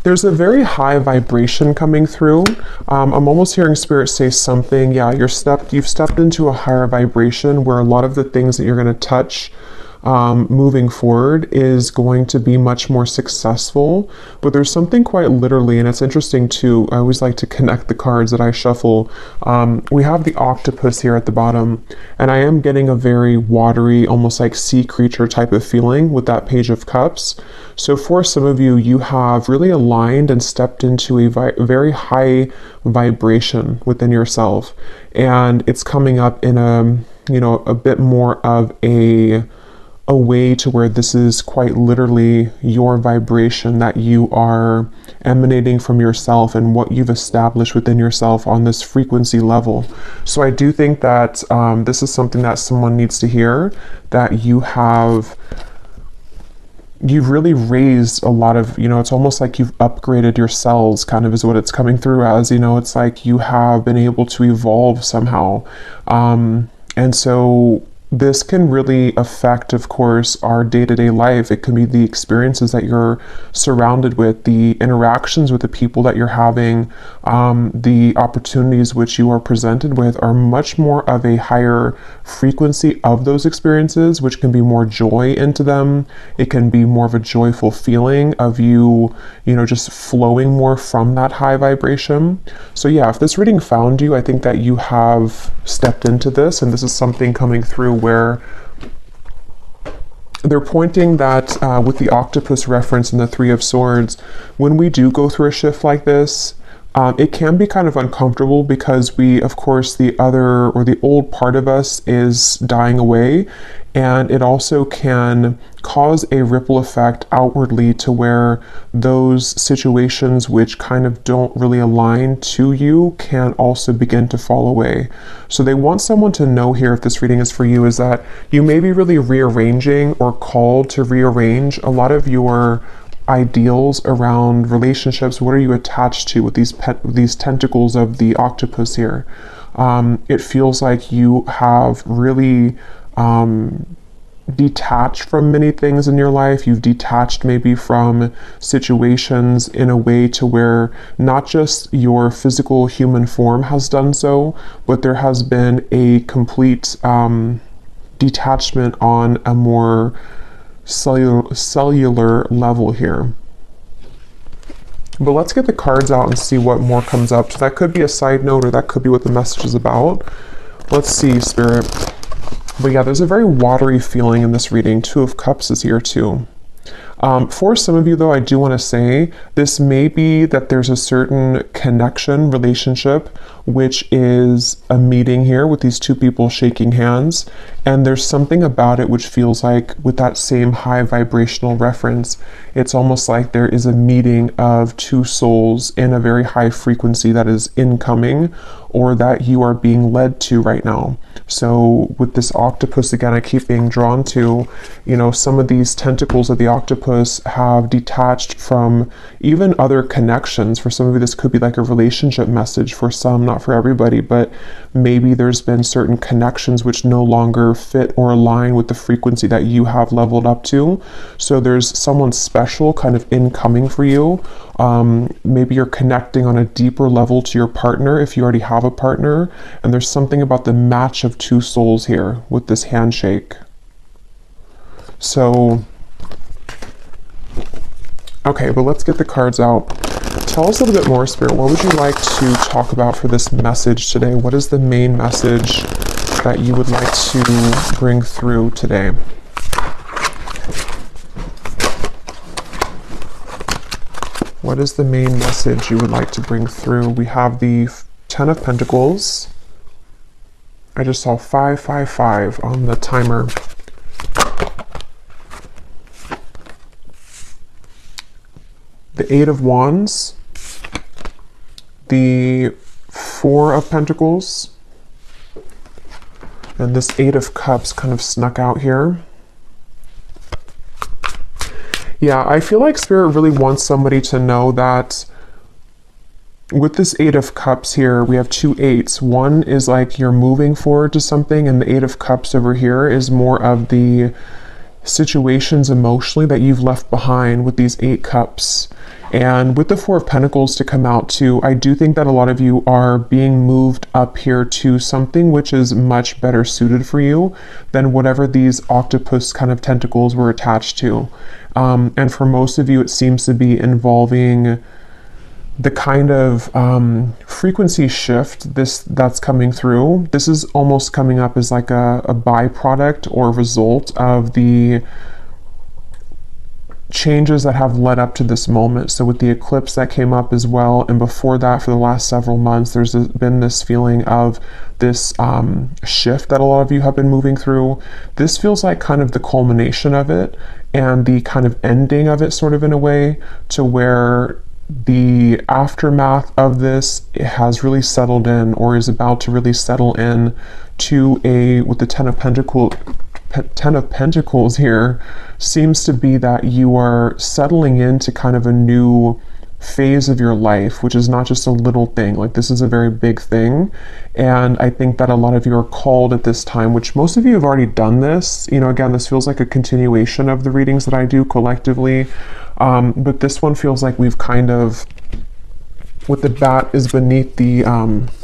There's a very high vibration coming through. I'm almost hearing Spirit say something. Yeah, you've stepped into a higher vibration where a lot of the things that you're going to touch moving forward is going to be much more successful. But there's something quite literally, and it's interesting too. I always like to connect the cards that I shuffle. We have the octopus here at the bottom, and I am getting a very watery, almost like sea creature type of feeling with that Page of Cups. So for some of you, you have really aligned and stepped into a very high vibration within yourself, and it's coming up in a bit more of a way to where this is quite literally your vibration that you are emanating from yourself and what you've established within yourself on this frequency level. So I do think that this is something that someone needs to hear, that you've really raised a lot of, it's almost like you've upgraded your cells, kind of is what it's coming through as. It's like you have been able to evolve somehow. And so this can really affect, of course, our day-to-day life. It can be the experiences that you're surrounded with, the interactions with the people that you're having, the opportunities which you are presented with are much more of a higher frequency of those experiences, which can be more joy into them. It can be more of a joyful feeling of you just flowing more from that high vibration. So yeah, if this reading found you, I think that you have stepped into this, and this is something coming through where they're pointing that with the octopus reference and the Three of Swords, when we do go through a shift like this, it can be kind of uncomfortable because of course, the old part of us is dying away, and it also can cause a ripple effect outwardly to where those situations which kind of don't really align to you can also begin to fall away. So they want someone to know here, if this reading is for you, is that you may be really rearranging or called to rearrange a lot of your ideals around relationships. What are you attached to with these tentacles of the octopus here? It feels like you have really detached from many things in your life. You've detached maybe from situations in a way to where not just your physical human form has done so, but there has been a complete detachment on a more cellular level here. But let's get the cards out and see what more comes up. So that could be a side note, or that could be what the message is about. Let's see, Spirit. But yeah, there's a very watery feeling in this reading. Two of Cups is here too. For some of you though, I do want to say this may be that there's a certain connection, relationship, which is a meeting here with these two people shaking hands. And there's something about it which feels like, with that same high vibrational reference, it's almost like there is a meeting of two souls in a very high frequency that is incoming, or that you are being led to right now. So with this octopus, again, I keep being drawn to, some of these tentacles of the octopus have detached from even other connections. For some of you, this could be like a relationship message. For some, not for everybody, but maybe there's been certain connections which no longer fit or align with the frequency that you have leveled up to. So there's someone special kind of incoming for you. Maybe you're connecting on a deeper level to your partner if you already have a partner, and there's something about the match of two souls here with this handshake. So okay, but let's get the cards out. Tell us a little bit more, Spirit. What would you like to talk about for this message today? What is the main message that you would like to bring through today? What is the main message you would like to bring through? We have the Ten of Pentacles. I just saw 555 on the timer. The Eight of Wands. The Four of Pentacles. And this Eight of Cups kind of snuck out here. Yeah, I feel like Spirit really wants somebody to know that with this Eight of Cups here, we have two eights. One is like you're moving forward to something, and the Eight of Cups over here is more of the situations emotionally that you've left behind with these 8 cups. And with the Four of Pentacles to come out too, I do think that a lot of you are being moved up here to something which is much better suited for you than whatever these octopus kind of tentacles were attached to. And for most of you, it seems to be involving the kind of frequency shift that's coming through. This is almost coming up as like a byproduct or result of the changes that have led up to this moment. So with the eclipse that came up as well, and before that for the last several months, there's been this feeling of this shift that a lot of you have been moving through. This feels like kind of the culmination of it and the kind of ending of it, sort of in a way, to where the aftermath of this has really settled in, or is about to really settle in, to with the Ten of Pentacles here, seems to be that you are settling into kind of a new phase of your life, which is not just a little thing. Like, this is a very big thing. And I think that a lot of you are called at this time, which most of you have already done this. You know, again, this feels like a continuation of the readings that I do collectively. But this one feels like we've kind of, with the bat is beneath the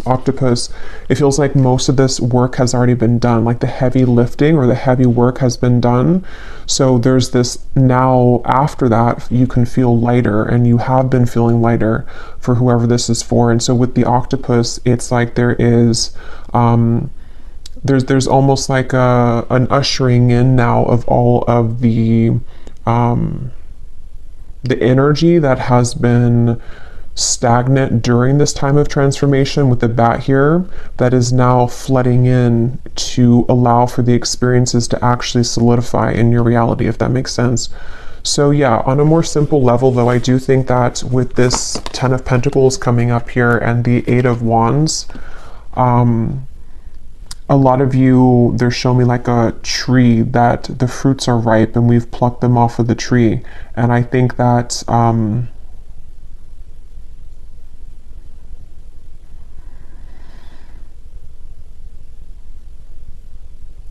octopus, it feels like most of this work has already been done, like the heavy lifting or the heavy work has been done. So there's this now, after that, you can feel lighter, and you have been feeling lighter for whoever this is for. And so with the octopus, it's like there is, there's almost like an ushering in now of all of the energy that has been stagnant during this time of transformation with the bat here, that is now flooding in to allow for the experiences to actually solidify in your reality, if that makes sense. So yeah, on a more simple level though, I do think that with this Ten of Pentacles coming up here and the Eight of Wands, a lot of you, they're showing me like a tree that the fruits are ripe and we've plucked them off of the tree. And I think that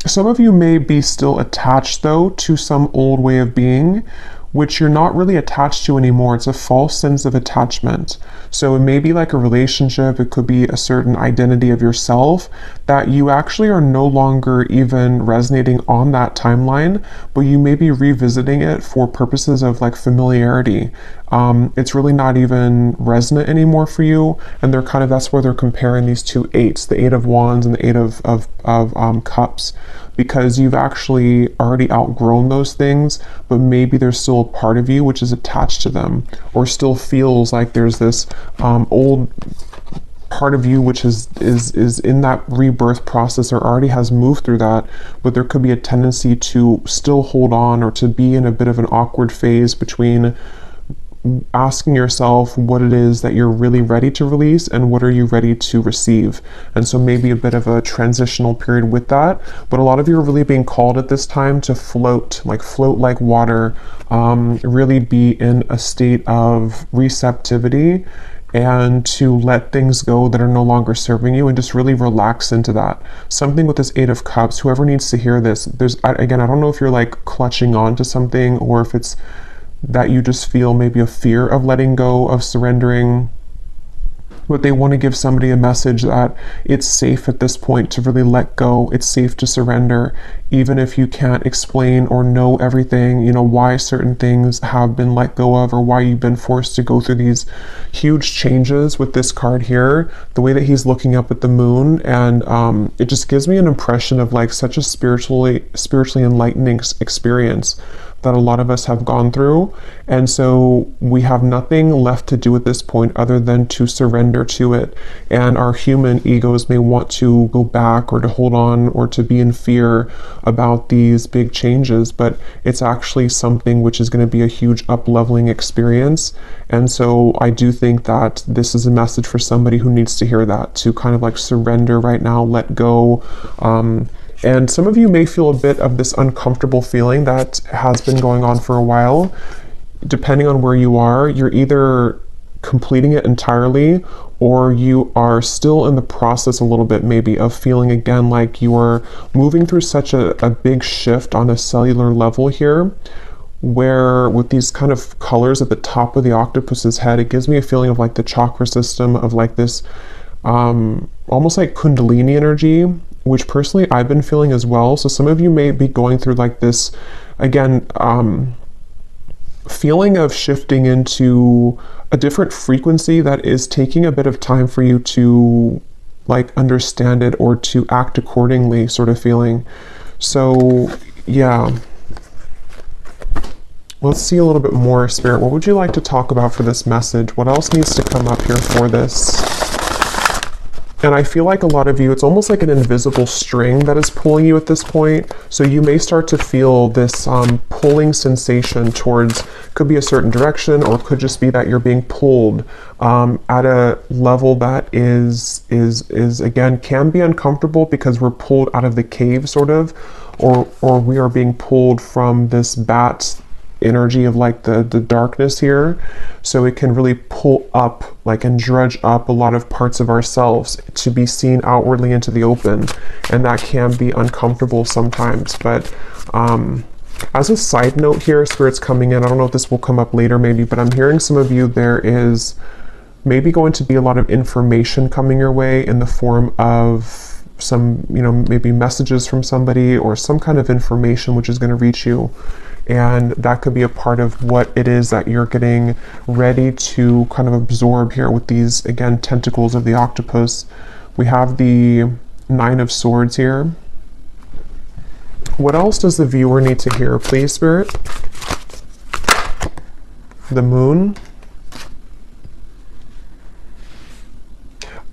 some of you may be still attached though to some old way of being, which you're not really attached to anymore. It's a false sense of attachment. So it may be like a relationship, it could be a certain identity of yourself that you actually are no longer even resonating on that timeline, but you may be revisiting it for purposes of like familiarity. It's really not even resonant anymore for you, and they're kind of, that's where they're comparing these two eights, the Eight of Wands and the Eight of Cups, because you've actually already outgrown those things, but maybe there's still a part of you which is attached to them, or still feels like there's this old part of you which is in that rebirth process, or already has moved through that, but there could be a tendency to still hold on, or to be in a bit of an awkward phase between asking yourself what it is that you're really ready to release and what are you ready to receive. And so maybe a bit of a transitional period with that, but a lot of you are really being called at this time to float like water, really be in a state of receptivity, and to let things go that are no longer serving you, and just really relax into that. Something with this Eight of Cups, whoever needs to hear this, again, I don't know if you're like clutching on to something, or if it's that you just feel maybe a fear of letting go, of surrendering, but they want to give somebody a message that it's safe at this point to really let go. It's safe to surrender, even if you can't explain or know everything, you know, why certain things have been let go of, or why you've been forced to go through these huge changes. With this card here, the way that he's looking up at the moon, and it just gives me an impression of like such a spiritually enlightening experience that a lot of us have gone through. And so we have nothing left to do at this point other than to surrender to it. And our human egos may want to go back, or to hold on, or to be in fear about these big changes, but it's actually something which is going to be a huge up-leveling experience. And so I do think that this is a message for somebody who needs to hear that, to kind of like surrender right now, let go. And some of you may feel a bit of this uncomfortable feeling that has been going on for a while. Depending on where you are, you're either completing it entirely, or you are still in the process a little bit maybe of feeling again like you are moving through such a big shift on a cellular level here, where with these kind of colors at the top of the octopus's head, it gives me a feeling of like the chakra system, of like this almost like kundalini energy, which personally I've been feeling as well. So some of you may be going through like this, again, feeling of shifting into a different frequency that is taking a bit of time for you to like understand it or to act accordingly, sort of feeling. So yeah, let's see a little bit more, Spirit. What would you like to talk about for this message? What else needs to come up here for this? And I feel like a lot of you, it's almost like an invisible string that is pulling you at this point. So you may start to feel this pulling sensation towards, could be a certain direction, or it could just be that you're being pulled at a level that is again, can be uncomfortable because we're pulled out of the cave, sort of, or we are being pulled from this bat energy of like the darkness here. So it can really pull up like and dredge up a lot of parts of ourselves to be seen outwardly into the open, and that can be uncomfortable sometimes. But as a side note here, Spirit's coming in, I don't know if this will come up later maybe, but I'm hearing some of you, there is maybe going to be a lot of information coming your way in the form of some, you know, maybe messages from somebody or some kind of information which is going to reach you. And that could be a part of what it is that you're getting ready to kind of absorb here with these, again, tentacles of the octopus. We have the Nine of Swords here. What else does the viewer need to hear, please, Spirit? The Moon.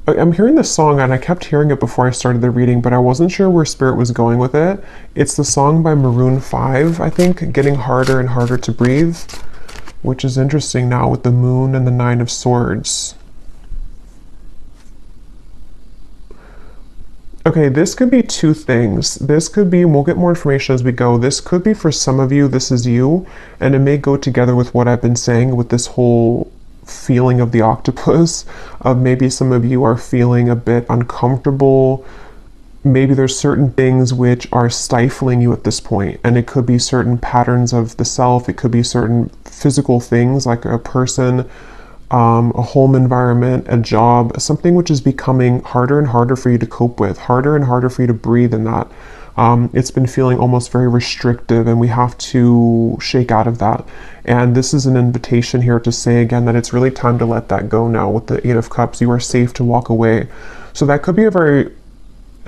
I'm hearing this song, and I kept hearing it before I started the reading, but I wasn't sure where Spirit was going with it. It's the song by Maroon 5, I think, Getting Harder and Harder to Breathe, which is interesting now with the Moon and the Nine of Swords. Okay, this could be two things. This could be, and we'll get more information as we go, this could be for some of you, this is you, and it may go together with what I've been saying with this whole feeling of the octopus, of maybe some of you are feeling a bit uncomfortable. Maybe there's certain things which are stifling you at this point, and it could be certain patterns of the self, it could be certain physical things like a person, a home environment, a job, something which is becoming harder and harder for you to cope with, harder and harder for you to breathe in that. It's been feeling almost very restrictive, and we have to shake out of that. And this is an invitation here to say again that it's really time to let that go now. With the Eight of Cups, you are safe to walk away. So that could be a very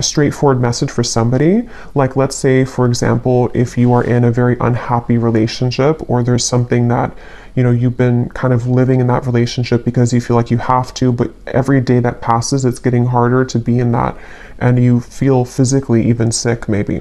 straightforward message for somebody. Like, let's say, for example, if you are in a very unhappy relationship, or there's something that, you know, you've been kind of living in that relationship because you feel like you have to, but every day that passes, it's getting harder to be in that, and you feel physically even sick maybe.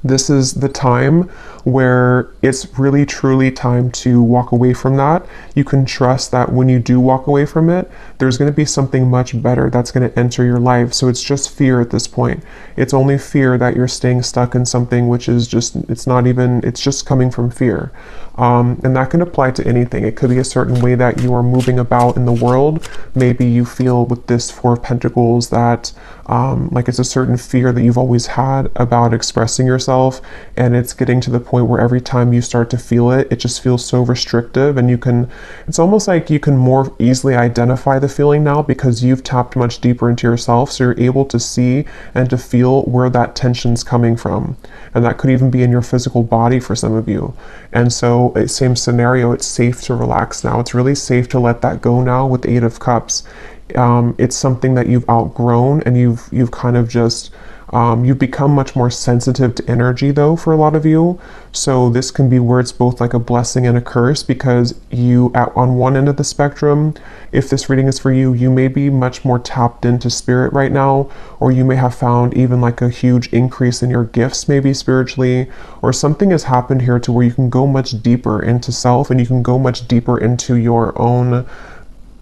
This is the time where it's really truly time to walk away from that. You can trust that when you do walk away from it, there's going to be something much better that's going to enter your life. So it's just fear at this point. It's only fear that you're staying stuck in something which is just, it's not even, it's just coming from fear. And that can apply to anything. It could be a certain way that you are moving about in the world. Maybe you feel with this Four of Pentacles that like it's a certain fear that you've always had about expressing yourself, and it's getting to the point where every time you start to feel it, it just feels so restrictive, and you can, it's almost like you can more easily identify the feeling now because you've tapped much deeper into yourself, so you're able to see and to feel where that tension's coming from. And that could even be in your physical body for some of you. And so, same scenario, it's safe to relax now. It's really safe to let that go now with the Eight of Cups. It's something that you've outgrown, and you've kind of just you've become much more sensitive to energy though for a lot of you. So this can be where it's both like a blessing and a curse, because you on one end of the spectrum, if this reading is for you, you may be much more tapped into spirit right now, or you may have found even like a huge increase in your gifts maybe spiritually, or something has happened here to where you can go much deeper into self, and you can go much deeper into your own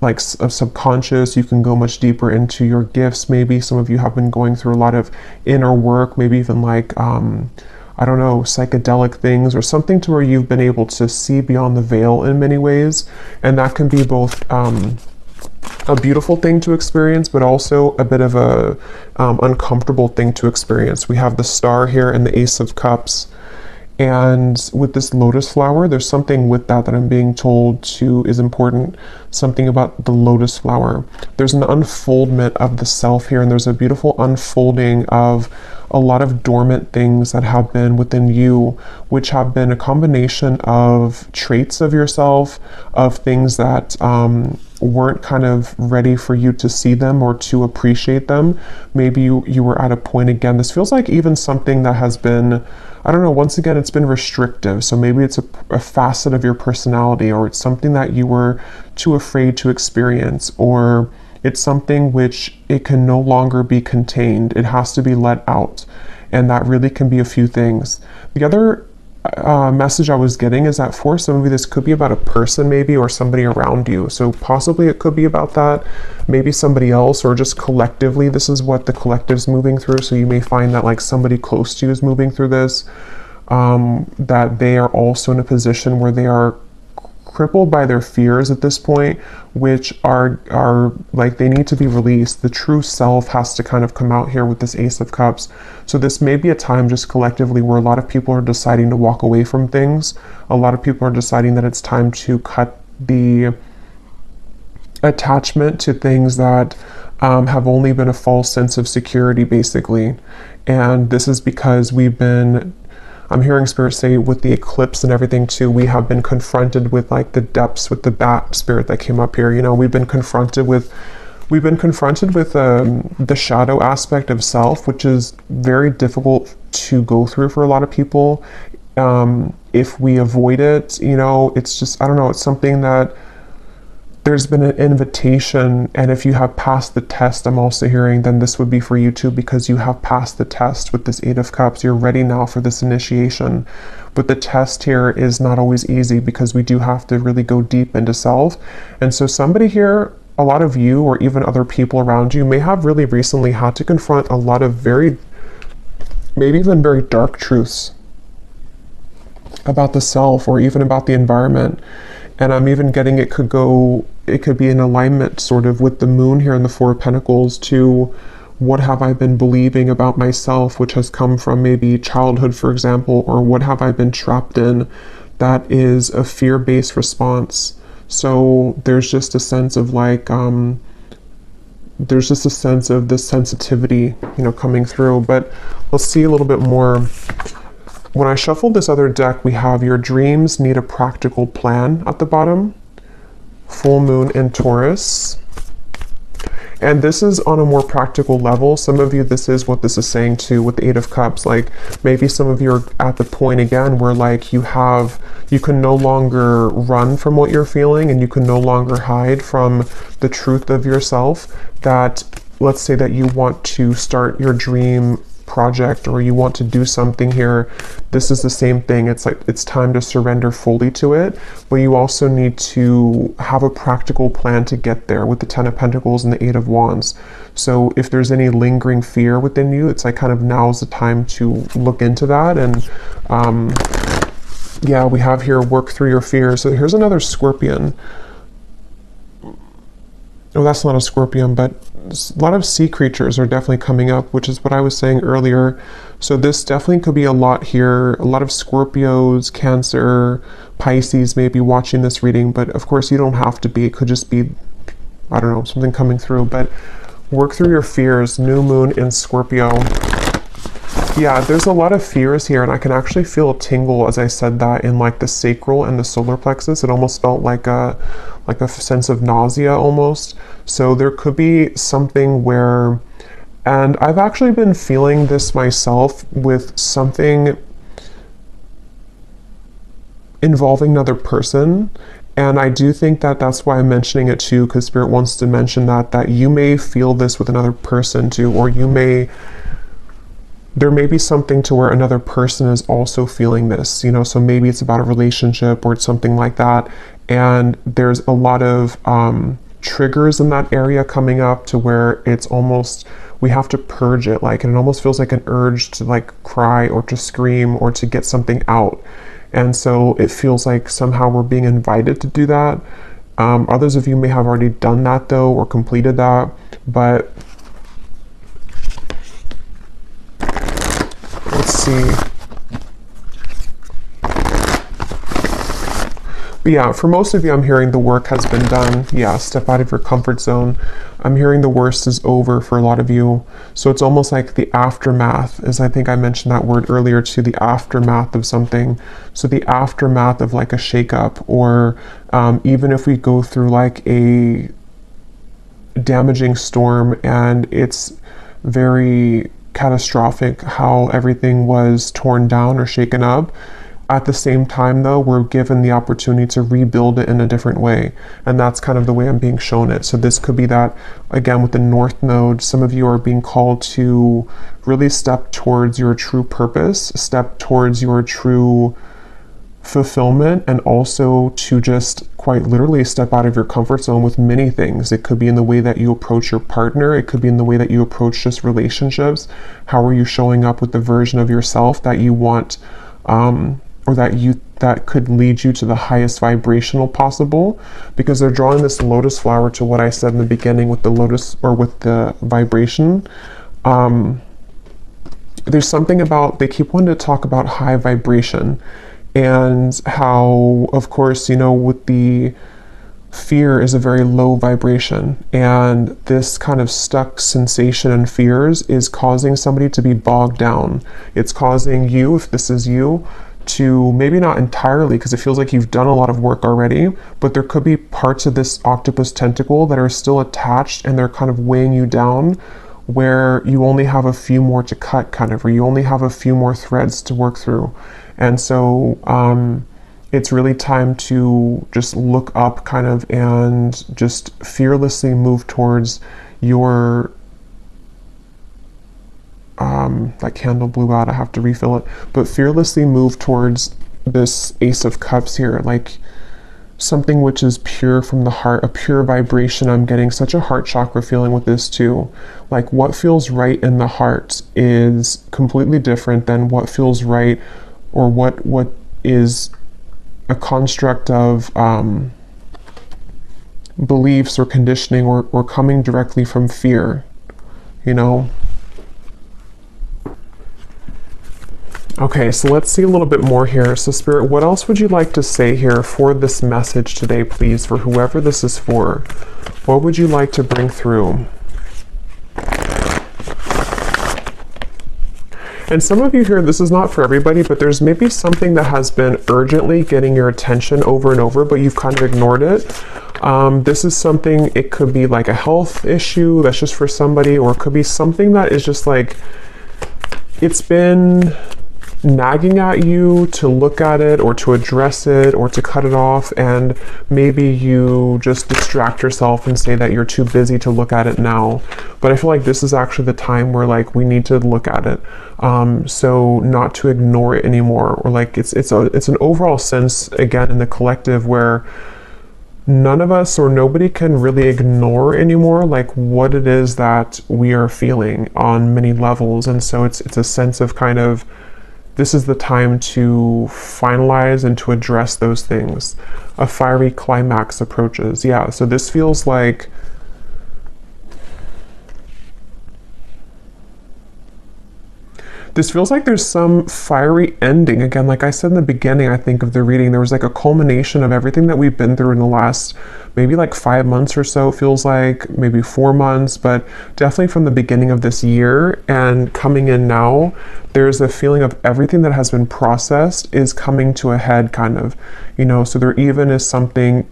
like subconscious. You can go much deeper into your gifts. Maybe some of you have been going through a lot of inner work, maybe even like I don't know, psychedelic things or something, to where you've been able to see beyond the veil in many ways. And that can be both a beautiful thing to experience, but also a bit of a uncomfortable thing to experience. We have the Star here and the Ace of Cups. And with this lotus flower, there's something with that I'm being told to is important. Something about the lotus flower. There's an unfoldment of the self here, and there's a beautiful unfolding of a lot of dormant things that have been within you, which have been a combination of traits of yourself, of things that weren't kind of ready for you to see them or to appreciate them. Maybe you were at a point, again, this feels like even something that has been, I don't know, once again, it's been restrictive. So maybe it's a facet of your personality, or it's something that you were too afraid to experience, or it's something which it can no longer be contained. It has to be let out. And that really can be a few things. The other message I was getting is that for some of you, this could be about a person maybe, or somebody around you. So possibly it could be about that, maybe somebody else, or just collectively, this is what the collective's moving through. So you may find that like somebody close to you is moving through this, that they are also in a position where they are crippled by their fears at this point, which are like they need to be released. The true self has to kind of come out here with this Ace of Cups. So this may be a time just collectively where a lot of people are deciding to walk away from things. A lot of people are deciding that it's time to cut the attachment to things that have only been a false sense of security, basically. And this is because I'm hearing Spirit say with the eclipse and everything too, we have been confronted with like the depths, with the bat spirit that came up here. You know, we've been confronted with the shadow aspect of self, which is very difficult to go through for a lot of people. If we avoid it, you know, it's just, I don't know, it's something that there's been an invitation, and if you have passed the test, I'm also hearing, then this would be for you too, because you have passed the test with this Eight of Cups. You're ready now for this initiation. But the test here is not always easy, because we do have to really go deep into self. And so somebody here, a lot of you, or even other people around you, may have really recently had to confront a lot of maybe even very dark truths about the self, or even about the environment. And I'm even getting it could be in alignment sort of with the moon here in the Four of Pentacles to what have I been believing about myself, which has come from maybe childhood, for example, or what have I been trapped in that is a fear-based response. So there's just a sense of like, there's just a sense of this sensitivity, you know, coming through. But let's see a little bit more. When I shuffled this other deck, we have your dreams need a practical plan at the bottom. Full moon in Taurus. And this is on a more practical level. Some of you, this is what this is saying too with the Eight of Cups. Like maybe some of you are at the point again where like you can no longer run from what you're feeling, and you can no longer hide from the truth of yourself. That, let's say that you want to start your dream project, or you want to do something here. This is the same thing. It's like it's time to surrender fully to it, but you also need to have a practical plan to get there with the Ten of Pentacles and the Eight of Wands. So if there's any lingering fear within you, it's like kind of now's the time to look into that. And yeah, we have here work through your fears. So here's another Scorpion. Oh, that's not a Scorpion, but a lot of sea creatures are definitely coming up, which is what I was saying earlier. So this definitely could be a lot here. A lot of Scorpios, Cancer, Pisces may be watching this reading, but of course you don't have to be. It could just be, I don't know, something coming through. But work through your fears. New moon in Scorpio. Yeah, there's a lot of fears here, and I can actually feel a tingle as I said that in like the sacral and the solar plexus. It almost felt like a sense of nausea almost. So there could be something where, and I've actually been feeling this myself with something involving another person. And I do think that that's why I'm mentioning it too, because Spirit wants to mention that you may feel this with another person too, or there may be something to where another person is also feeling this, you know, so maybe it's about a relationship or it's something like that. And there's a lot of triggers in that area coming up to where it's almost, we have to purge it, like, and it almost feels like an urge to like cry or to scream or to get something out. And so it feels like somehow we're being invited to do that. Others of you may have already done that though, or completed that, but let's see. But yeah, for most of you, I'm hearing the work has been done. Yeah, step out of your comfort zone. I'm hearing the worst is over for a lot of you. So it's almost like the aftermath, as I think I mentioned that word earlier too, the aftermath of something. So the aftermath of like a shakeup, or even if we go through like a damaging storm and it's very catastrophic how everything was torn down or shaken up. At the same time, though, we're given the opportunity to rebuild it in a different way. And that's kind of the way I'm being shown it. So this could be that, again, with the North Node, some of you are being called to really step towards your true purpose, step towards your true fulfillment, and also to just quite literally step out of your comfort zone with many things. It could be in the way that you approach your partner. It could be in the way that you approach just relationships. How are you showing up with the version of yourself that you want, or that could lead you to the highest vibrational possible? Because they're drawing this lotus flower to what I said in the beginning with the lotus, or with the vibration. There's something about, they keep wanting to talk about high vibration, and how, of course, you know, with the fear is a very low vibration, and this kind of stuck sensation and fears is causing somebody to be bogged down. It's causing you, if this is you, to maybe not entirely, because it feels like you've done a lot of work already, but there could be parts of this octopus tentacle that are still attached and they're kind of weighing you down, where you only have a few more to cut, kind of, or you only have a few more threads to work through. And so it's really time to just look up, kind of, and just fearlessly move towards your that candle blew out, I have to refill it, but fearlessly move towards this Ace of Cups here, like something which is pure from the heart, a pure vibration. I'm getting such a heart chakra feeling with this too. Like what feels right in the heart is completely different than what feels right, or what is a construct of beliefs or conditioning, or coming directly from fear, you know? Okay, so let's see a little bit more here. So Spirit, what else would you like to say here for this message today, please, for whoever this is for? What would you like to bring through? And some of you here, this is not for everybody, but there's maybe something that has been urgently getting your attention over and over, but you've kind of ignored it. This is something, it could be like a health issue that's just for somebody, or it could be something that is just like, it's been nagging at you to look at it, or to address it, or to cut it off, and maybe you just distract yourself and say that you're too busy to look at it now. But I feel like this is actually the time where like we need to look at it, so not to ignore it anymore, or like it's an overall sense, again, in the collective, where none of us or nobody can really ignore anymore like what it is that we are feeling on many levels. And so it's a sense of kind of, this is the time to finalize and to address those things. A fiery climax approaches. Yeah, so this feels like there's some fiery ending. Again, like I said in the beginning, I think, of the reading, there was like a culmination of everything that we've been through in the last maybe like 5 months or so. It feels like maybe 4 months, but definitely from the beginning of this year and coming in now, there's a feeling of everything that has been processed is coming to a head, kind of, you know. So there even is something,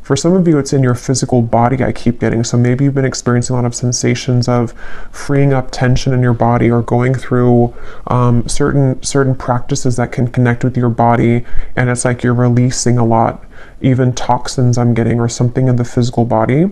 for some of you, it's in your physical body, I keep getting. So maybe you've been experiencing a lot of sensations of freeing up tension in your body, or going through certain practices that can connect with your body, and it's like you're releasing a lot, even toxins I'm getting, or something in the physical body.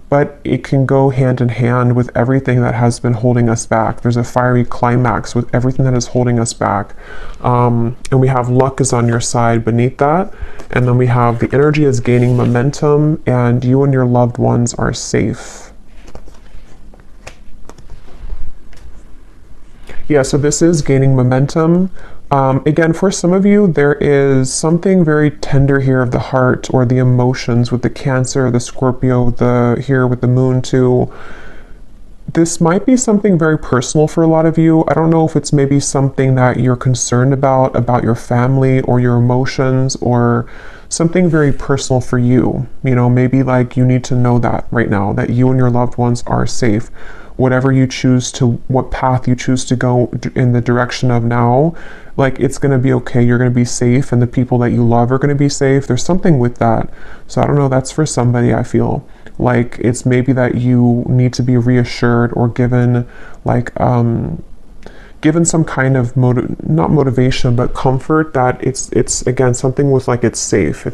But it can go hand in hand with everything that has been holding us back. There's a fiery climax with everything that is holding us back. And we have luck is on your side beneath that. And then we have the energy is gaining momentum, and you and your loved ones are safe. Yeah, so this is gaining momentum. Again, for some of you, there is something very tender here of the heart, or the emotions with the Cancer, the Scorpio, here with the Moon too. This might be something very personal for a lot of you. I don't know if it's maybe something that you're concerned about your family, or your emotions, or something very personal for you. You know, maybe like you need to know that right now, that you and your loved ones are safe. Whatever you choose to, what path you choose to go in the direction of now, like it's going to be okay. You're going to be safe, and the people that you love are going to be safe. There's something with that. So I don't know, that's for somebody. I feel like it's maybe that you need to be reassured or given like given some kind of not motivation, but comfort that it's again something with like it's safe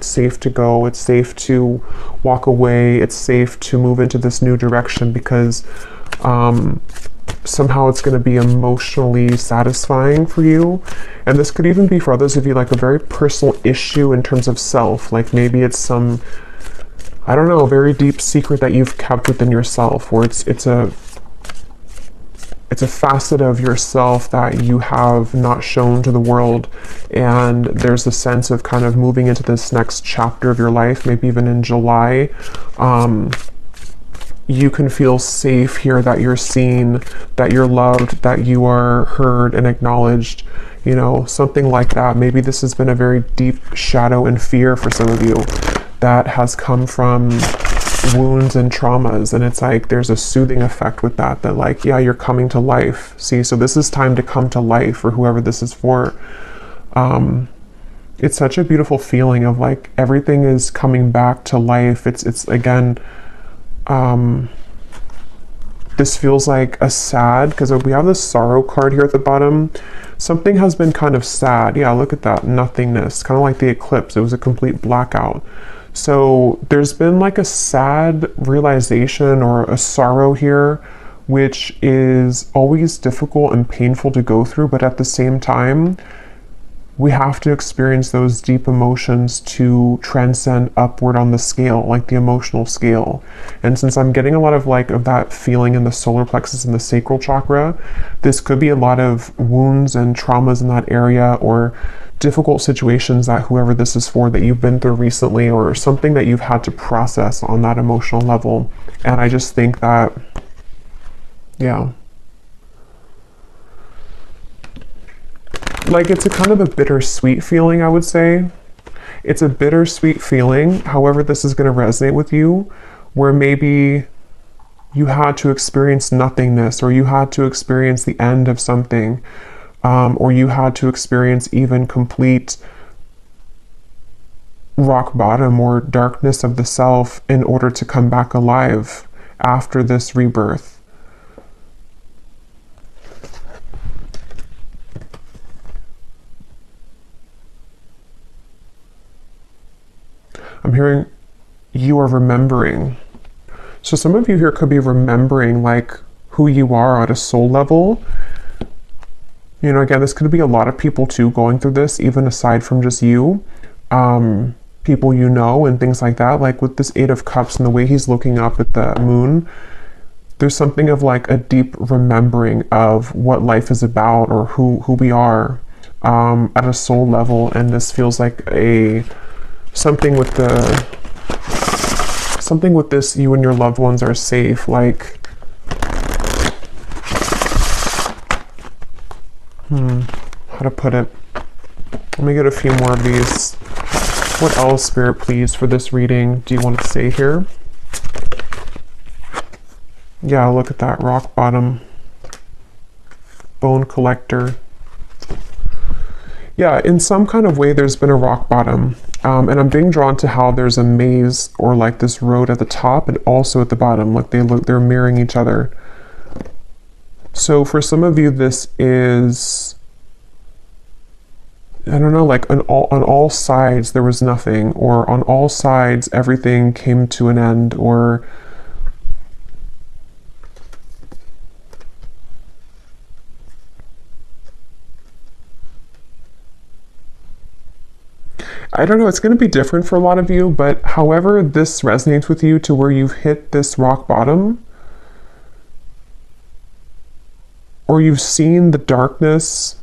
to go, it's safe to walk away, it's safe to move into this new direction, because somehow it's going to be emotionally satisfying for you. And this could even be for others of you like a very personal issue in terms of self, like maybe it's some, I don't know, a very deep secret that you've kept within yourself, or it's a facet of yourself that you have not shown to the world, and there's a sense of kind of moving into this next chapter of your life, maybe even in July. You can feel safe here, that you're seen, that you're loved, that you are heard and acknowledged, you know, something like that. Maybe this has been a very deep shadow and fear for some of you that has come from wounds and traumas, and it's like there's a soothing effect with that, that like, yeah, you're coming to life. See, so this is time to come to life for whoever this is for. It's such a beautiful feeling of like everything is coming back to life. It's again, this feels like a sad, because we have this sorrow card here at the bottom. Something has been kind of sad. Yeah, look at that, nothingness, kind of like the eclipse. It was a complete blackout. So there's been like a sad realization or a sorrow here, which is always difficult and painful to go through, but at the same time, we have to experience those deep emotions to transcend upward on the scale, like the emotional scale. And since I'm getting a lot of like of that feeling in the solar plexus and the sacral chakra, this could be a lot of wounds and traumas in that area, or difficult situations that whoever this is for that you've been through recently, or something that you've had to process on that emotional level. And I just think that, yeah, like it's a kind of a bittersweet feeling, I would say. It's a bittersweet feeling, however this is going to resonate with you, where maybe you had to experience nothingness, or you had to experience the end of something, or you had to experience even complete rock bottom or darkness of the self in order to come back alive after this rebirth. I'm hearing you are remembering. So some of you here could be remembering like who you are at a soul level. You know, again, this could be a lot of people too going through this, even aside from just you. People you know and things like that. Like with this Eight of Cups and the way he's looking up at the moon, there's something of like a deep remembering of what life is about, or who we are at a soul level. And this feels like something with this, you and your loved ones are safe. Like, how to put it? Let me get a few more of these. What else, Spirit, please, for this reading do you want to say here? Yeah, look at that, rock bottom, bone collector. Yeah, in some kind of way, there's been a rock bottom. And I'm being drawn to how there's a maze, or like this road at the top and also at the bottom. Like they're mirroring each other. So for some of you, this is, I don't know, like on all sides there was nothing, or on all sides everything came to an end, or I don't know, it's going to be different for a lot of you, but however this resonates with you, to where you've hit this rock bottom, or you've seen the darkness,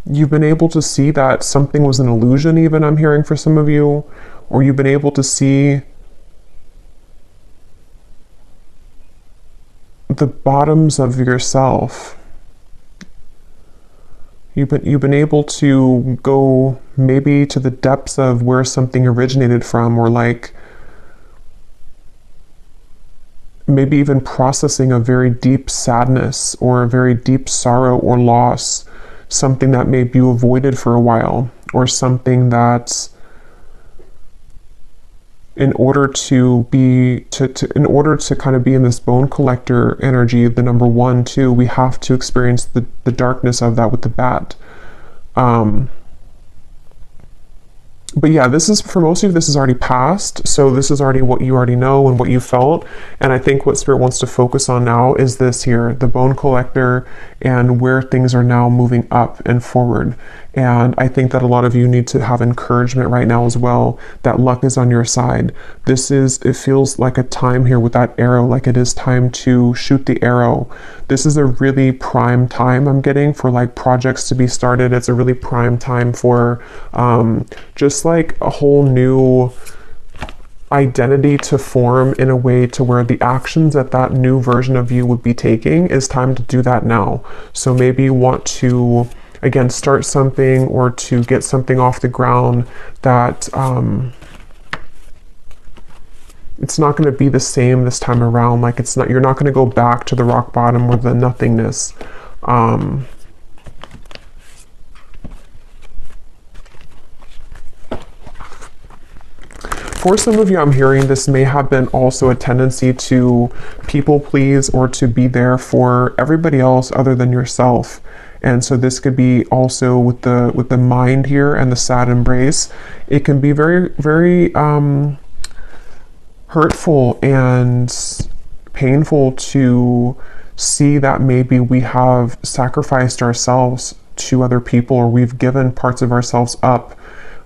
you've been able to see that something was an illusion, even, I'm hearing for some of you, or you've been able to see the bottoms of yourself. You've been able to go maybe to the depths of where something originated from, or like maybe even processing a very deep sadness or a very deep sorrow or loss, something that maybe you avoided for a while, or something that in order to kind of be in this bone collector energy, the number one too, we have to experience the darkness of that with the bat. But yeah, this is, for most of you, this is already past. So this is already what you already know and what you felt. And I think what Spirit wants to focus on now is this here, the bone collector, and where things are now moving up and forward. And I think that a lot of you need to have encouragement right now as well, that luck is on your side. It feels like a time here with that arrow, like it is time to shoot the arrow. This is a really prime time I'm getting for like projects to be started. It's a really prime time for just like a whole new identity to form in a way to where the actions that new version of you would be taking is time to do that now. So maybe you want to, again, start something or to get something off the ground that it's not going to be the same this time around. Like you're not going to go back to the rock bottom or the nothingness. For some of you, I'm hearing this may have been also a tendency to people please or to be there for everybody else other than yourself. And so this could be also with the mind here and the sad embrace. It can be very, very hurtful and painful to see that maybe we have sacrificed ourselves to other people, or we've given parts of ourselves up.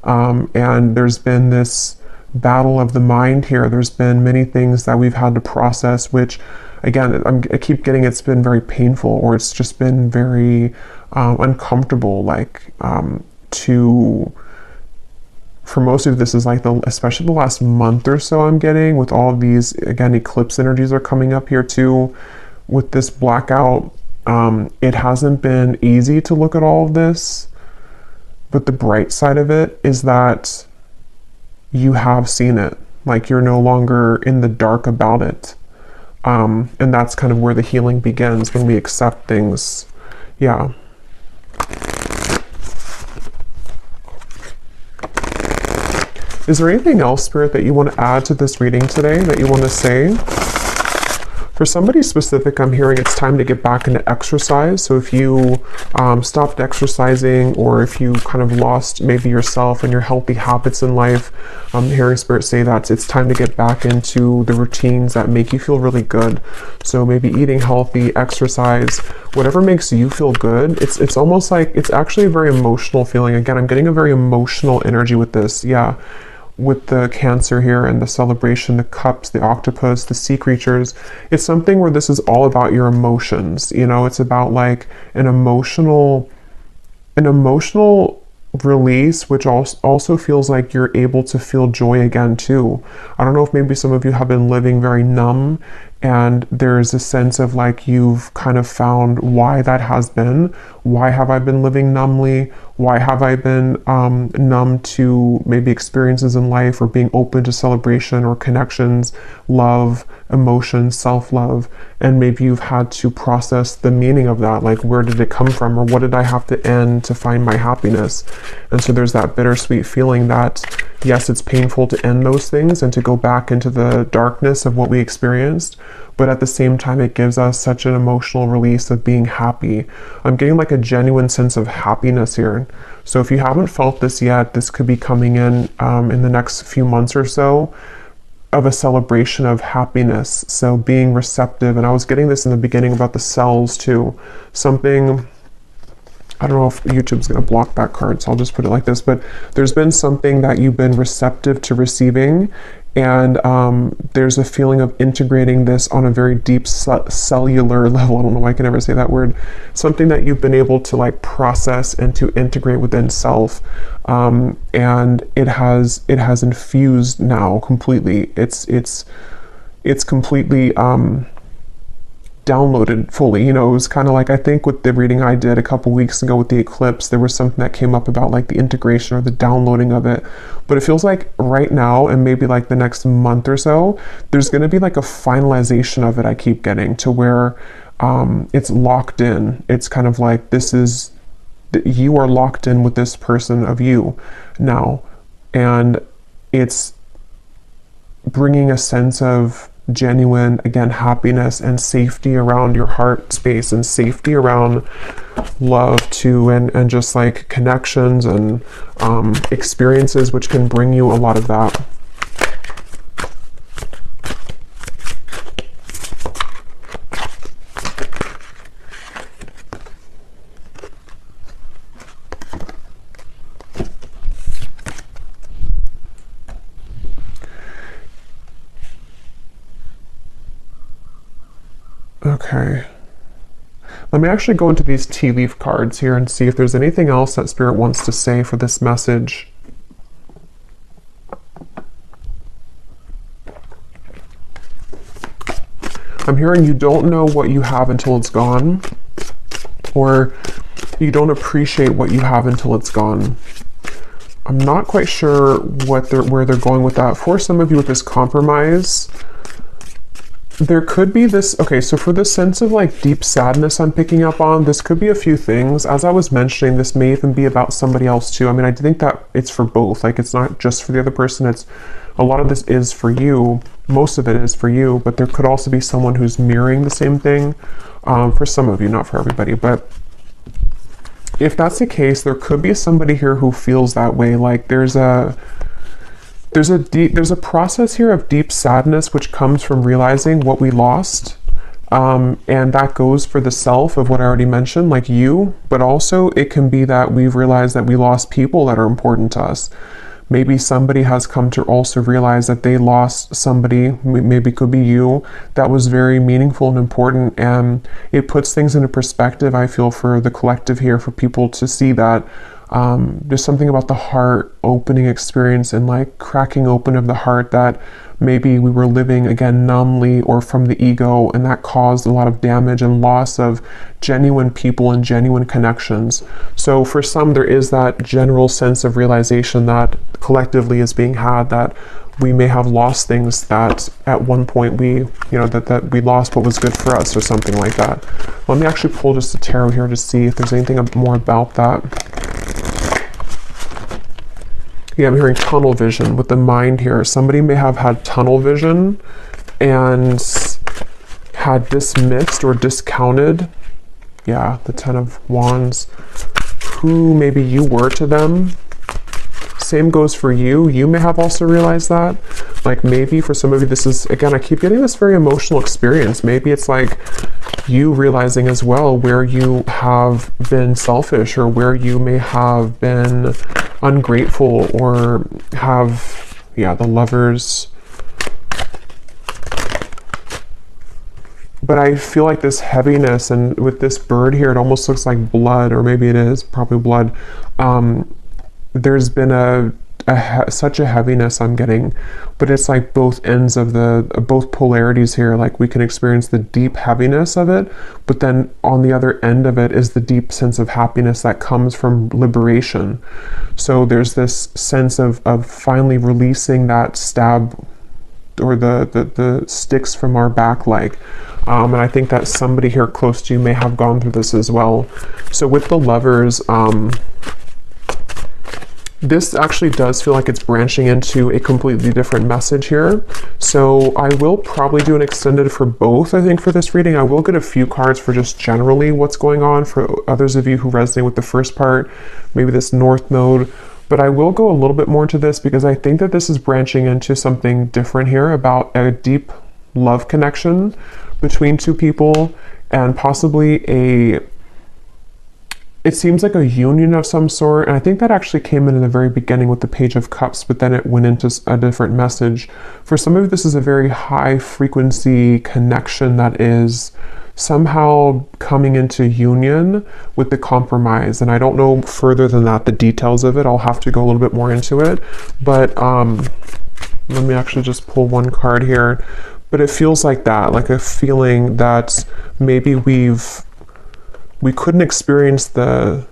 And there's been this battle of the mind here. There's been many things that we've had to process, which again, I keep getting it's been very painful, or it's just been very uncomfortable. Like for most of this is like especially the last month or so I'm getting with all of these, again, eclipse energies are coming up here too. With this blackout, it hasn't been easy to look at all of this, but the bright side of it is that you have seen it. Like you're no longer in the dark about it. And that's kind of where the healing begins, when we accept things. Yeah. Is there anything else, Spirit, that you want to add to this reading today, that you want to say? For somebody specific, I'm hearing it's time to get back into exercise. So if you stopped exercising, or if you kind of lost maybe yourself and your healthy habits in life, I'm hearing Spirit say that it's time to get back into the routines that make you feel really good. So maybe eating healthy, exercise, whatever makes you feel good. It's almost like, it's actually a very emotional feeling. Again, I'm getting a very emotional energy with this. Yeah. With the Cancer here and the celebration, the cups, the octopus, the sea creatures, it's something where this is all about your emotions. You know, it's about like an emotional release, which also feels like you're able to feel joy again too. I don't know if maybe some of you have been living very numb, and there's a sense of like you've kind of found why that has been. Why have I been living numbly? Why have I been numb to maybe experiences in life, or being open to celebration or connections, love, emotion, self-love? And maybe you've had to process the meaning of that, like where did it come from, or what did I have to end to find my happiness? And so there's that bittersweet feeling that, yes, it's painful to end those things and to go back into the darkness of what we experienced, but at the same time, it gives us such an emotional release of being happy. I'm getting like a genuine sense of happiness here. So if you haven't felt this yet, this could be coming in the next few months or so, of a celebration of happiness. So being receptive, and I was getting this in the beginning about the cells too. Something, I don't know if YouTube's going to block that card, so I'll just put it like this, but there's been something that you've been receptive to receiving, and there's a feeling of integrating this on a very deep cellular level. I don't know why I can never say that word. Something that you've been able to like process and to integrate within self, and it has infused now completely. It's completely downloaded fully. You know, it was kind of like, I think with the reading I did a couple weeks ago with the eclipse, there was something that came up about like the integration or the downloading of it. But it feels like right now, and maybe like the next month or so, there's going to be like a finalization of it. I keep getting to where it's locked in. It's kind of like, this is, you are locked in with this person of you now. And it's bringing a sense of genuine, again, happiness and safety around your heart space, and safety around love too, and just like connections and experiences, which can bring you a lot of that. Okay, let me actually go into these tea leaf cards here and see if there's anything else that Spirit wants to say for this message. I'm hearing you don't know what you have until it's gone, or you don't appreciate what you have until it's gone. I'm not quite sure where they're going with that. For some of you with this compromise, there could be this, okay, so for this sense of like deep sadness I'm picking up on, this could be a few things. As I was mentioning, this may even be about somebody else too. I mean, I think that it's for both. Like, it's not just for the other person. It's, a lot of this is for you. Most of it is for you, but there could also be someone who's mirroring the same thing for some of you, not for everybody. But if that's the case, there could be somebody here who feels that way. Like there's a process here of deep sadness which comes from realizing what we lost, and that goes for the self of what I already mentioned, like you, but also it can be that we've realized that we lost people that are important to us. Maybe somebody has come to also realize that they lost somebody, maybe it could be you, that was very meaningful and important, and it puts things into perspective, I feel, for the collective here, for people to see that there's something about the heart opening experience and like cracking open of the heart that maybe we were living again numbly or from the ego, and that caused a lot of damage and loss of genuine people and genuine connections. So for some, there is that general sense of realization that collectively is being had, that we may have lost things that at one point we, you know, that we lost what was good for us or something like that. Let me actually pull just a tarot here to see if there's anything more about that. Yeah, I'm hearing tunnel vision with the mind here. Somebody may have had tunnel vision and had dismissed or discounted, yeah, the Ten of Wands, who maybe you were to them. Same goes for you. You may have also realized that. Like maybe for some of you, this is, again, I keep getting this very emotional experience. Maybe it's like you realizing as well where you have been selfish, or where you may have been ungrateful, or have, yeah, the Lovers. But I feel like this heaviness, and with this bird here, it almost looks like blood, or maybe it is probably blood. There's been such a heaviness I'm getting, but it's like both ends of both polarities here. Like we can experience the deep heaviness of it, but then on the other end of it is the deep sense of happiness that comes from liberation. So there's this sense of finally releasing that stab, or the sticks from our back leg. And I think that somebody here close to you may have gone through this as well. So with the Lovers, this actually does feel like it's branching into a completely different message here. So I will probably do an extended for both, I think, for this reading. I will get a few cards for just generally what's going on for others of you who resonate with the first part, maybe this North Node. But I will go a little bit more into this because I think that this is branching into something different here, about a deep love connection between two people, and possibly it seems like a union of some sort. And I think that actually came in the very beginning with the Page of Cups, but then it went into a different message. For some of you, this is a very high frequency connection that is somehow coming into union with the compromise. And I don't know further than that, the details of it. I'll have to go a little bit more into it. But let me actually just pull one card here. But it feels like that, like a feeling that maybe we couldn't experience the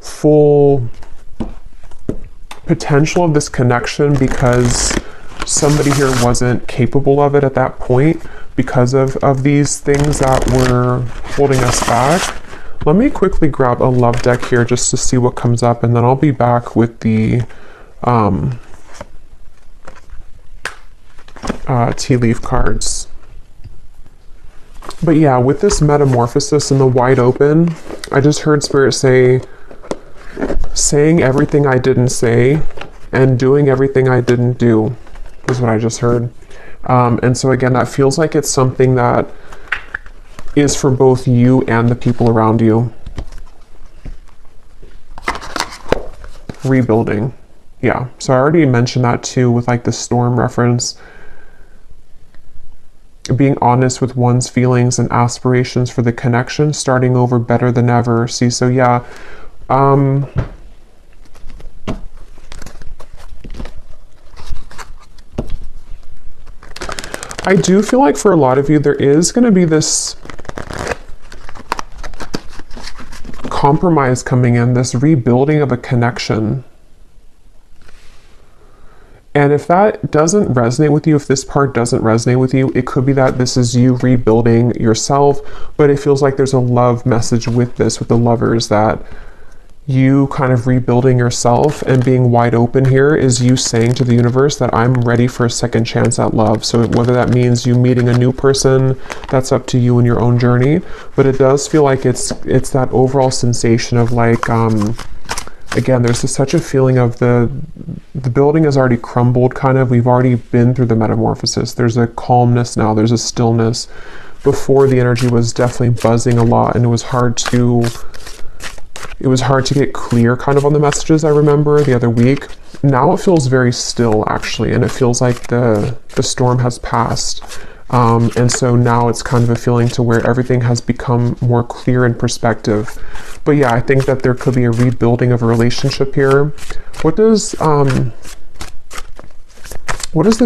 full potential of this connection because somebody here wasn't capable of it at that point because of these things that were holding us back. Let me quickly grab a love deck here just to see what comes up, and then I'll be back with the tea leaf cards. But yeah, with this metamorphosis and the wide open, I just heard Spirit say, saying everything I didn't say and doing everything I didn't do is what I just heard. And so again, that feels like it's something that is for both you and the people around you. Rebuilding. Yeah, so I already mentioned that too with like the storm reference. Being honest with one's feelings and aspirations for the connection, starting over better than ever. See, so yeah, I do feel like for a lot of you, there is going to be this compromise coming in, this rebuilding of a connection. And if that doesn't resonate with you, if this part doesn't resonate with you, it could be that this is you rebuilding yourself, but it feels like there's a love message with this, with the lovers, that you kind of rebuilding yourself and being wide open here is you saying to the universe that I'm ready for a second chance at love. So whether that means you meeting a new person, that's up to you in your own journey. But it does feel like it's that overall sensation of like, again, there's such a feeling of the building has already crumbled, kind of. We've already been through the metamorphosis. There's a calmness now. There's a stillness. Before, the energy was definitely buzzing a lot, and it was hard to get clear kind of on the messages. I remember the other week. Now it feels very still, actually, and it feels like the storm has passed. And so now it's kind of a feeling to where everything has become more clear in perspective. But yeah, I think that there could be a rebuilding of a relationship here. What does the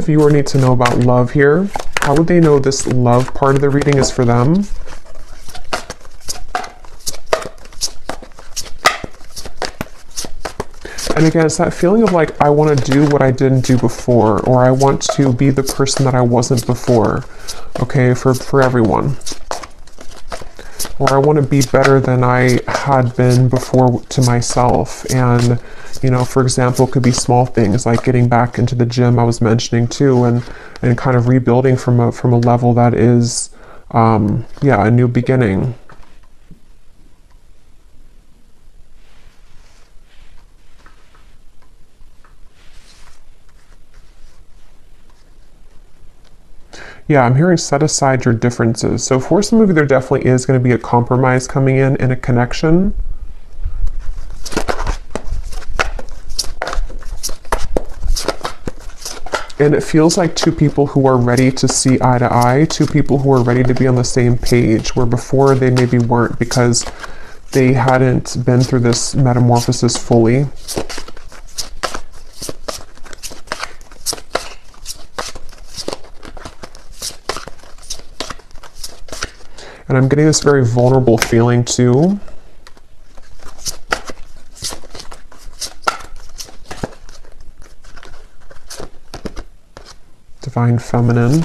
viewer need to know about love here? How would they know this love part of the reading is for them? And again, it's that feeling of like, I want to do what I didn't do before, or I want to be the person that I wasn't before, okay, for everyone. Or I want to be better than I had been before to myself. And, you know, for example, it could be small things like getting back into the gym I was mentioning too, and kind of rebuilding from a level that is, yeah, a new beginning. Yeah, I'm hearing set aside your differences. So for some of you, there definitely is going to be a compromise coming in a connection. And it feels like two people who are ready to see eye to eye, two people who are ready to be on the same page, where before they maybe weren't because they hadn't been through this metamorphosis fully. And I'm getting this very vulnerable feeling too. Divine Feminine.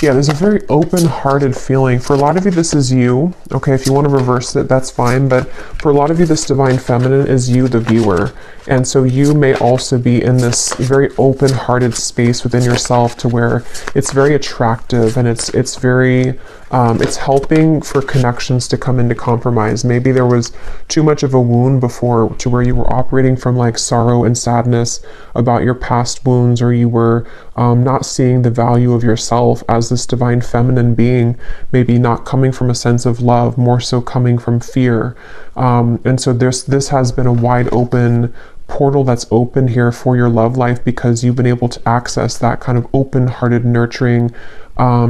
Yeah, there's a very open-hearted feeling. For a lot of you, this is you. Okay, if you want to reverse it, that's fine. But for a lot of you, this Divine Feminine is you, the viewer. And so you may also be in this very open-hearted space within yourself to where it's very attractive and it's very, it's helping for connections to come into compromise. Maybe there was too much of a wound before to where you were operating from like sorrow and sadness about your past wounds, or you were not seeing the value of yourself as this Divine Feminine being, maybe not coming from a sense of love, more so coming from fear. And so this has been a wide open portal that's open here for your love life, because you've been able to access that kind of open-hearted, nurturing,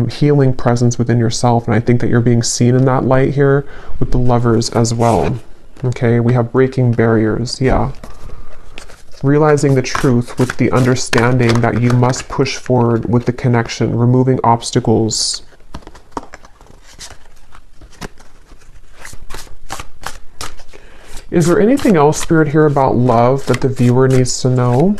healing presence within yourself. And I think that you're being seen in that light here with the Lovers as well. Okay, we have breaking barriers. Yeah. realizing the truth with the understanding that you must push forward with the connection, removing obstacles. Is there anything else, Spirit, here about love that the viewer needs to know?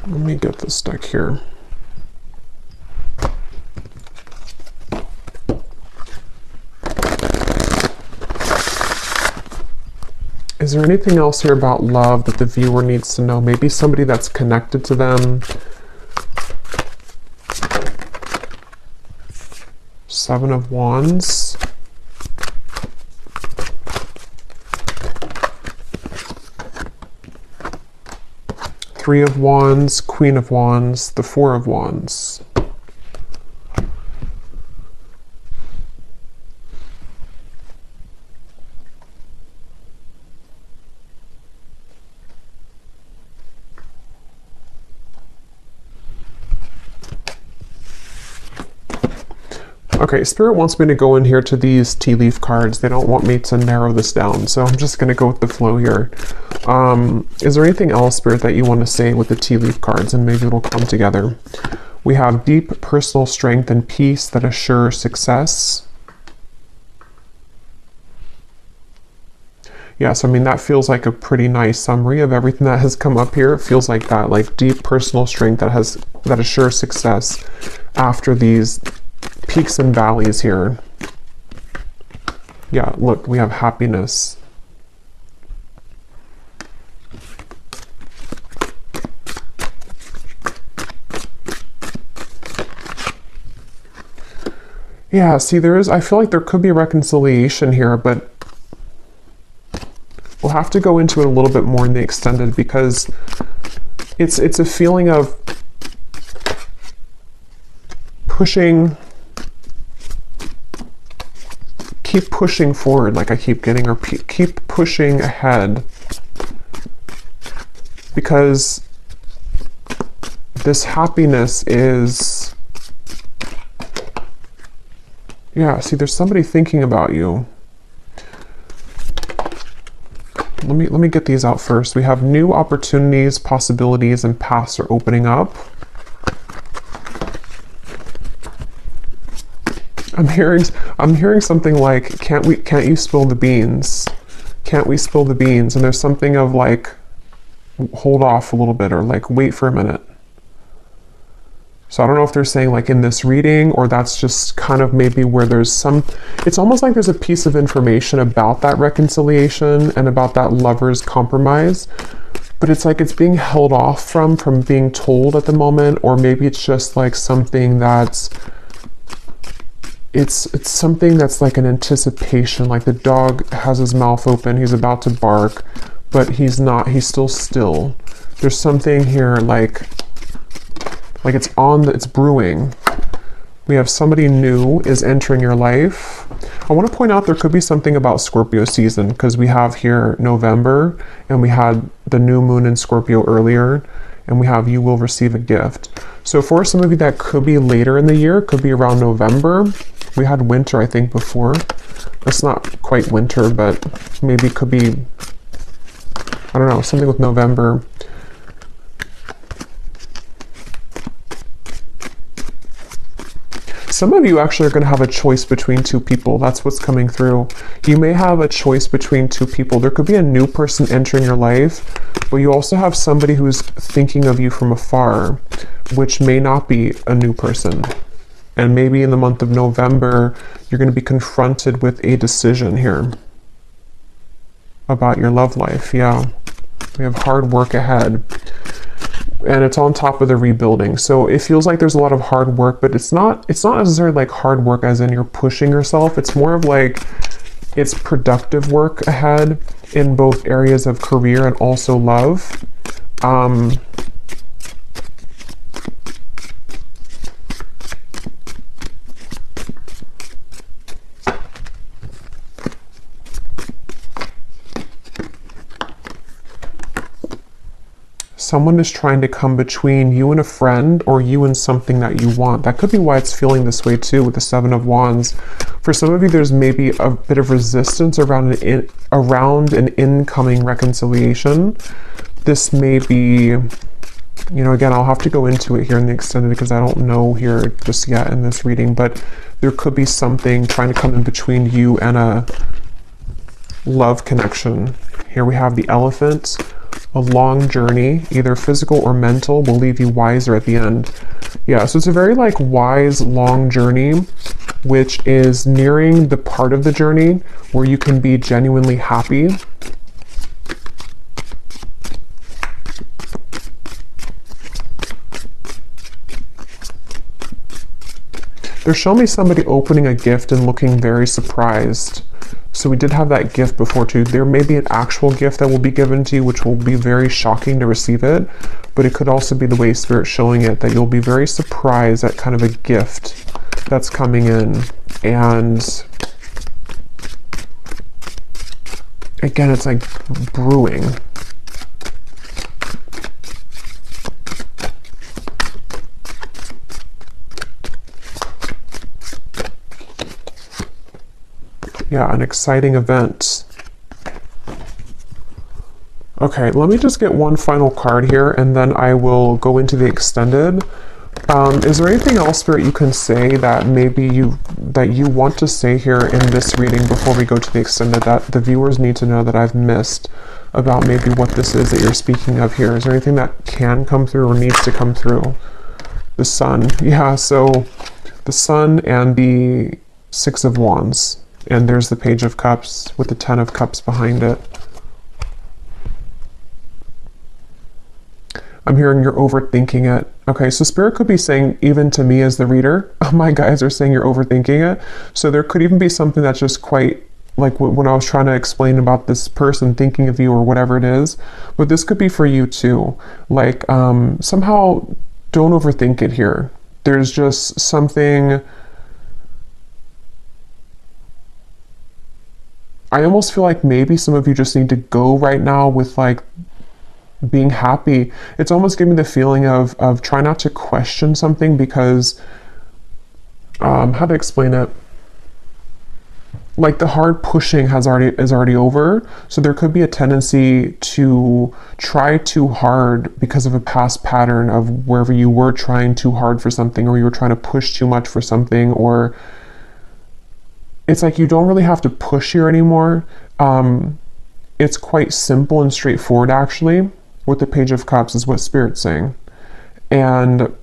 Let me get this deck here. Is there anything else here about love that the viewer needs to know? Maybe somebody that's connected to them. Seven of Wands. Three of Wands, Queen of Wands, the Four of Wands. Okay, Spirit wants me to go in here to these tea leaf cards. They don't want me to narrow this down, so I'm just going to go with the flow here. Is there anything else, Spirit, that you want to say with the tea leaf cards, and maybe it'll come together? We have deep personal strength and peace that assure success. Yes, I mean, that feels like a pretty nice summary of everything that has come up here. It feels like that, like deep personal strength that assures success after these peaks and valleys here. Yeah, look, we have happiness. Yeah, see, I feel like there could be a reconciliation here, but we'll have to go into it a little bit more in the extended, because it's a feeling of pushing, keep pushing forward, like I keep getting, or keep pushing ahead, because this happiness is, yeah, see, there's somebody thinking about you. Let me get these out first. We have new opportunities, possibilities, and paths are opening up. I'm hearing something like, can't you spill the beans? Can't we spill the beans? And there's something of like, hold off a little bit, or like, wait for a minute. So I don't know if they're saying like in this reading, or that's just kind of maybe where there's some, it's almost like there's a piece of information about that reconciliation and about that lover's compromise, but it's like it's being held off from being told at the moment, or maybe it's just like something that's, it's something that's like an anticipation, like the dog has his mouth open, he's about to bark, but he's not, he's still. There's something here like it's brewing. We have somebody new is entering your life. I want to point out there could be something about Scorpio season, because we have here November, and we had the new moon in Scorpio earlier, and we have you will receive a gift. So for some of you that could be later in the year, could be around November. We had winter, I think, before. It's not quite winter, but maybe it could be, I don't know, something with November. Some of you actually are going to have a choice between two people. That's what's coming through. You may have a choice between two people. There could be a new person entering your life, but you also have somebody who's thinking of you from afar, which may not be a new person. And maybe in the month of November, you're going to be confronted with a decision here about your love life. Yeah, we have hard work ahead. And it's on top of the rebuilding. So it feels like there's a lot of hard work, but it's not necessarily like hard work as in you're pushing yourself. It's more of like, it's productive work ahead in both areas of career and also love. someone is trying to come between you and a friend, or you and something that you want. That could be why it's feeling this way too with the Seven of Wands. For some of you, there's maybe a bit of resistance around an incoming reconciliation. This may be, you know, again, I'll have to go into it here in the extended because I don't know here just yet in this reading, but there could be something trying to come in between you and a love connection. Here we have the Elephant. A long journey, either physical or mental, will leave you wiser at the end. Yeah, so it's a very like wise, long journey, which is nearing the part of the journey where you can be genuinely happy. They're showing me somebody opening a gift and looking very surprised. So we did have that gift before too. There may be an actual gift that will be given to you, which will be very shocking to receive it. But it could also be the way Spirit's showing it, that you'll be very surprised at kind of a gift that's coming in. And again, it's like brewing. Yeah, an exciting event. Okay, let me just get one final card here and then I will go into the extended. Is there anything else, Spirit, you can say that maybe you want to say here in this reading before we go to the extended that the viewers need to know that I've missed about maybe what this is that you're speaking of here? Is there anything that can come through or needs to come through? The Sun. Yeah, so the Sun and the Six of Wands. And there's the Page of Cups with the Ten of Cups behind it. I'm hearing you're overthinking it. Okay, so Spirit could be saying, even to me as the reader, my guys are saying you're overthinking it. So there could even be something that's just quite, like when I was trying to explain about this person thinking of you or whatever it is. But this could be for you too. Like, somehow don't overthink it here. There's just something... I almost feel like maybe some of you just need to go right now with like being happy. It's almost giving me the feeling of try not to question something because, how to explain it? Like the hard pushing is already over. So there could be a tendency to try too hard because of a past pattern of wherever you were trying too hard for something, or you were trying to push too much for something, or it's like you don't really have to push here anymore. It's quite simple and straightforward actually with the Page of Cups is what Spirit's saying. And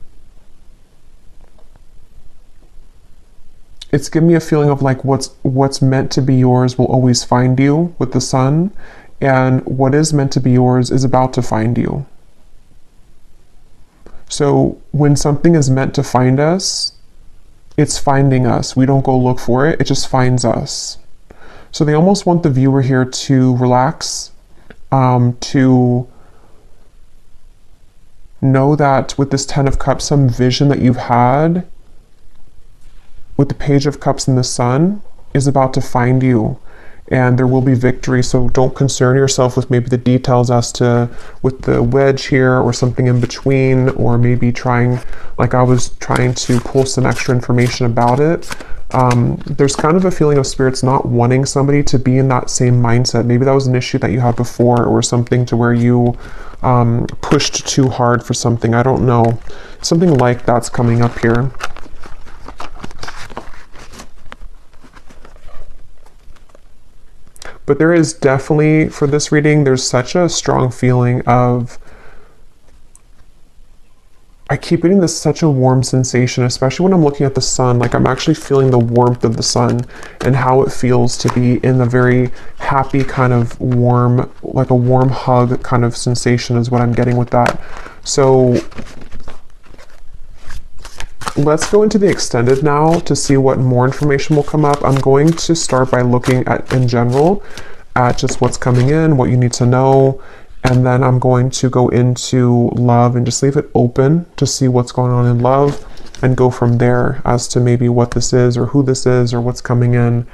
it's giving me a feeling of like what's meant to be yours will always find you with the Sun, and what is meant to be yours is about to find you. So when something is meant to find us, it's finding us. We don't go look for it. It just finds us. So they almost want the viewer here to relax, to know that with this Ten of Cups, some vision that you've had with the Page of Cups and the Sun is about to find you. And there will be victory, so don't concern yourself with maybe the details as to with the wedge here or something in between, or maybe trying, like I was trying to pull some extra information about it. There's kind of a feeling of Spirits not wanting somebody to be in that same mindset. Maybe that was an issue that you had before, or something to where you pushed too hard for something. I don't know. Something like that's coming up here. But there is definitely, for this reading, there's such a strong feeling of, I keep getting this such a warm sensation, especially when I'm looking at the Sun. Like I'm actually feeling the warmth of the Sun and how it feels to be in a very happy kind of warm, like a warm hug kind of sensation is what I'm getting with that. So let's go into the extended now to see what more information will come up. I'm going to start by looking at, in general, at just what's coming in, what you need to know, and then I'm going to go into love and just leave it open to see what's going on in love and go from there as to maybe what this is or who this is or what's coming in.